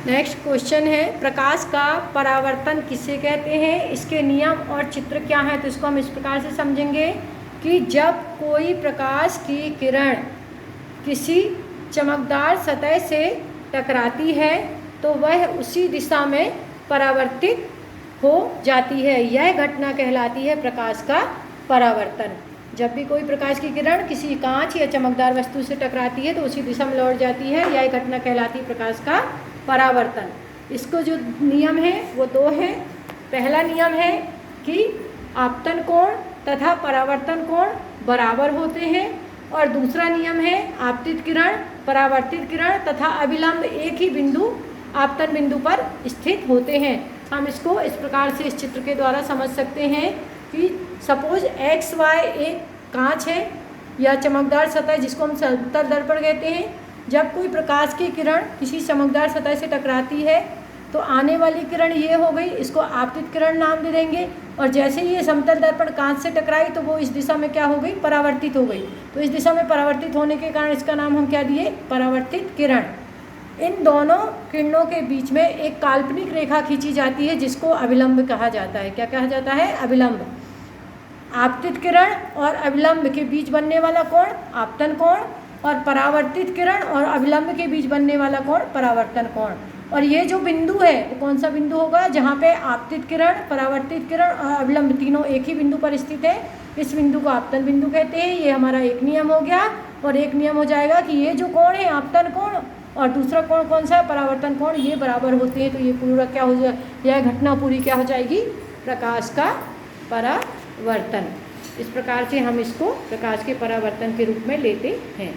Next question है, प्रकाश का परावर्तन किसे कहते हैं, इसके नियम और चित्र क्या हैं। तो इसको हम इस प्रकार से समझेंगे कि जब कोई प्रकाश की किरण किसी चमकदार सतह से टकराती है तो वह उसी दिशा में परावर्तित हो जाती है। यह घटना कहलाती है प्रकाश का परावर्तन। जब भी कोई प्रकाश की किरण किसी कांच या चमकदार वस्तु से टकराती है तो उसी दिशा में लौट जाती है, यह घटना कहलाती है प्रकाश का परावर्तन। इसको जो नियम है वो दो हैं। पहला नियम है कि आपतन कोण तथा परावर्तन कोण बराबर होते हैं, और दूसरा नियम है आपतित किरण, परावर्तित किरण तथा अभिलंब एक ही बिंदु आपतन बिंदु पर स्थित होते हैं। हम इसको इस प्रकार से इस चित्र के द्वारा समझ सकते हैं कि सपोज एक्स वाई एक कांच है या चमकदार सतह जिसको हम समतल दर्पण कहते हैं। जब कोई प्रकाश की किरण किसी चमकदार सतह से टकराती है तो आने वाली किरण ये हो गई, इसको आपतित किरण नाम दे देंगे, और जैसे ही ये समतल दर्पण कांच से टकराई तो वो इस दिशा में क्या हो गई, परावर्तित हो गई। तो इस दिशा में परावर्तित होने के कारण इसका नाम हम क्या दिए, परावर्तित किरण। इन दोनों किरणों के बीच में एक काल्पनिक रेखा खींची जाती है जिसको अभिलंब कहा जाता है। क्या कहा जाता है, अभिलंब। आपतित किरण और अभिलंब के बीच बनने वाला कोण आपतन कोण, और परावर्तित किरण और अभिलंब के बीच बनने वाला कोण परावर्तन कोण। और ये जो बिंदु है वो कौन सा बिंदु होगा, जहाँ पे आपतित किरण, परावर्तित किरण और अभिलंब तीनों एक ही बिंदु पर स्थित है, इस बिंदु को आपतन बिंदु कहते हैं। ये हमारा एक नियम हो गया। और एक नियम हो जाएगा कि ये जो कोण है आपतन कोण और दूसरा कोण कौन सा है, परावर्तन कोण, ये बराबर होते हैं। तो ये पूरा क्या हो जाए, यह घटना पूरी क्या हो जाएगी, प्रकाश का परावर्तन। इस प्रकार से हम इसको प्रकाश के परावर्तन के रूप में लेते हैं।